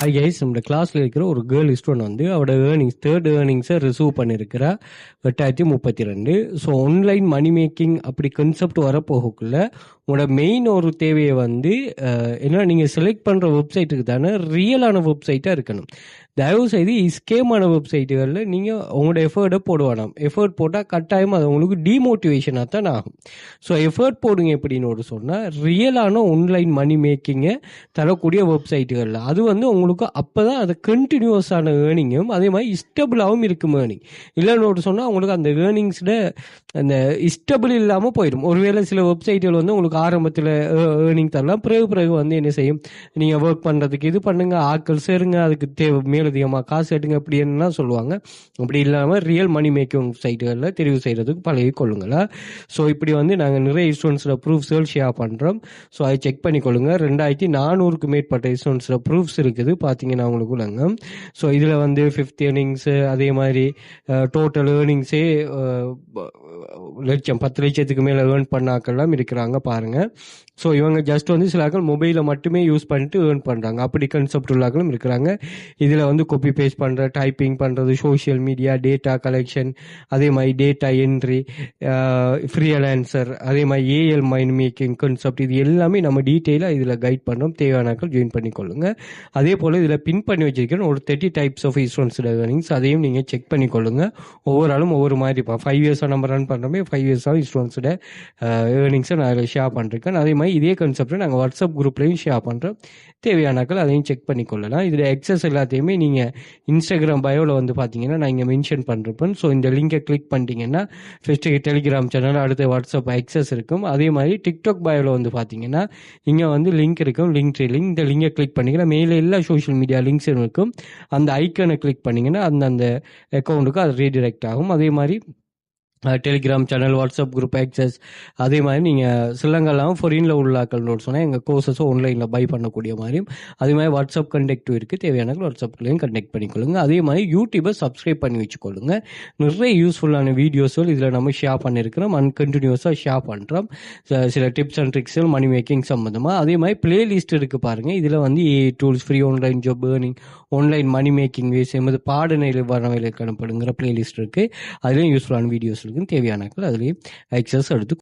Hi guys, நம்ம கிளாஸில் இருக்கிற ஒரு கேர்ள் ஸ்டூடெண்ட் வந்து அவரோட தேர்ட் ஏர்னிங்ஸை ரிசீவ் பண்ணியிருக்கிறா 8,032. ஸோ ஆன்லைன் மணி மேக்கிங் அப்படி கான்செப்ட் வரப்போகக்குள்ள உங்களோட மெயின் ஒரு தேவையை வந்து என்ன, நீங்கள் செலக்ட் பண்ணுற வெப்சைட்டுக்கு தானே ரியலான வெப்சைட்டாக இருக்கணும். தயவு செய்து ஸ்கேமான வெப்சைட்டுகளில் நீங்கள் உங்களோட எஃபர்ட்டை போட வேணாம். எஃபர்ட் போட்டால் கட்டாயம் அது உங்களுக்கு டிமோட்டிவேஷனாக தான் ஆகும். ஸோ எஃபர்ட் போடுங்க எப்படின்னு ஒரு சொன்னால் ரியலான ஆன்லைன் மணி மேக்கிங்கை தரக்கூடிய வெப்சைட்டுகளில். அது வந்து உங்களுக்கு அப்போ தான் அது கண்டினியூஸான ஏர்னிங்கும் அதே மாதிரி ஸ்டபிளாகவும் இருக்கும் ஏர்னிங். இல்லைன்னு ஒரு சொன்னால் உங்களுக்கு அந்த ஏர்னிங்ஸில் அந்த ஸ்டபிள் இல்லாமல் போயிடும். ஒருவேளை சில வெப்சைட்டுகள் வந்து உங்களுக்கு ஆரம்பத்தில் ஏர்னிங் தரலாம், பிறகு வந்து என்ன செய்யும், நீங்கள் ஒர்க் பண்ணுறதுக்கு இது பண்ணுங்க, ஆட்கள் சேருங்க, அதுக்கு மேலதிகமாக காசு எடுங்க அப்படின்னு சொல்லுவாங்க. அப்படி இல்லாமல் ரியல் மணி மேக்கிங் சைட்டுகளில் தெரிவு செய்கிறதுக்கு பழகி கொள்ளுங்களா. ஸோ இப்படி வந்து நாங்கள் நிறைய ஸ்டூடெண்ட்ஸில் ப்ரூஃப்ஸ்கள் ஷேர் பண்ணுறோம். ஸோ அதை செக் பண்ணிக்கொள்ளுங்க. 2,400க்கு மேற்பட்ட ஸ்டூடெண்ட்ஸில் ப்ரூஃப்ஸ் இருக்குது பார்த்தீங்கன்னா உங்களுக்குள்ளங்க. ஸோ இதில் வந்து 5th ஏர்னிங்ஸு அதே மாதிரி டோட்டல் ஏர்னிங்ஸே 10 லட்சத்துக்கு மேலே ஏர்ன் பண்ணாக்கெல்லாம் இருக்கிறாங்க பாருங்கள். ஸோ இவங்க ஜஸ்ட் வந்து சிலாக்கள் மொபைலை மட்டுமே யூஸ் பண்ணிட்டு ஏர்ன் பண்ணுறாங்க. அப்படி கன்செப்ட் உள்ளாக்களும் இருக்கிறாங்க. இதில் வந்து காப்பி பேஸ்ட் பண்ணுற, டைப்பிங் பண்ணுறது, சோஷியல் மீடியா, டேட்டா கலெக்ஷன், அதே மாதிரி டேட்டா என்ட்ரி, ஃப்ரீலான்சர், அதே மாதிரி ஏஎல் மைண்ட் மேக்கிங் கான்செப்ட், இது எல்லாமே நம்ம டீட்டெயிலாக இதில் கைட் பண்ணுறோம். தேவையானாக்கள் ஜாயின் பண்ணிக்கொள்ளுங்க. அதே போல் இதில் பின் பண்ணி வச்சிருக்கிறேன் ஒரு 30 டைப்ஸ் ஆஃப் இன்சூரன்ஸ் ஏர்னிங்ஸ், அதையும் நீங்கள் செக் பண்ணிக்கொள்ளுங்க. ஒவ்வொரு ஆளும் ஒவ்வொரு மாதிரி இப்போ 5 இயர்ஸாக நம்ம ரன் பண்ணுறோமே, 5 இயர்ஸாக இன்சூரன்ஸோட ஏர்னிங்ஸை நான் அதில் ஷேர் பண்ணிருக்கேன். அதே மாதிரி இதே கான்செப்டை நாங்கள் வாட்ஸ்அப் குரூப்லையும் ஷேர் பண்ணுறோம். தேவையானாக்கள் அதையும் செக் பண்ணிக்கொள்ளலாம். இதில் எக்ஸஸ் எல்லாத்தையுமே நீங்கள் இன்ஸ்டாகிராம் பயோவில் வந்து பார்த்தீங்கன்னா நான் இங்கே மென்ஷன் பண்ணிருப்பேன். ஸோ இந்த லிங்கை கிளிக் பண்ணிட்டீங்கன்னா ஃபஸ்ட்டு டெலிகிராம் சேனல், அடுத்து வாட்ஸ்அப் எக்ஸஸ் இருக்கும். அதே மாதிரி டிக்டாக் பயோவில் வந்து பார்த்தீங்கன்னா இங்கே வந்து லிங்க் இருக்கும், லிங்க் இந்த லிங்கை கிளிக் பண்ணிங்கன்னா மேலே எல்லா சோஷியல் மீடியா லிங்க்ஸும் இருக்கும். அந்த ஐக்கனை கிளிக் பண்ணிங்கன்னா அந்த அக்கௌண்ட்டுக்கு அது ரீடிரெக்ட் ஆகும். அதே மாதிரி Telegram channel, WhatsApp group access, அதே மாதிரி நீங்கள் சிலங்கெல்லாம் ஃபாரினில் உள்ளாக்கள் நோட் சொன்னால் எங்கள் கோர்சஸும் ஆன்லைனில் பை பண்ணக்கூடிய மாதிரியும் அதே மாதிரி வாட்ஸ்அப் கண்டெக்டும் இருக்குது. தேவையான வாட்ஸ்அப்லையும் கண்டெக்ட் பண்ணிக்கொள்ளுங்க. அதே மாதிரி யூடியூபை சப்ஸ்கிரைப் பண்ணி வச்சுக்கொள்ளுங்க. நிறைய யூஸ்ஃபுல்லான வீடியோஸும் இதில் நம்ம ஷேர் பண்ணியிருக்கிறோம், கண்டினியூஸாக ஷேர் பண்ணுறோம். சில டிப்ஸ் அண்ட் ட்ரிக்ஸும் மணி மேக்கிங் சம்மந்தமாக. அதே மாதிரி பிளேலிஸ்ட் இருக்குது பாருங்கள். இதில் வந்து AI tools, free online job earning, online money making ways எமது பாடநிலை வரநிலை காணப்படுங்கிற பிளேலிஸ்ட் இருக்குது. அதுலேயும் யூஸ்ஃபுல்லான வீடியோஸ் தேவையானாக்கள் அதுலேயும் எக்ஸஸ் எடுத்து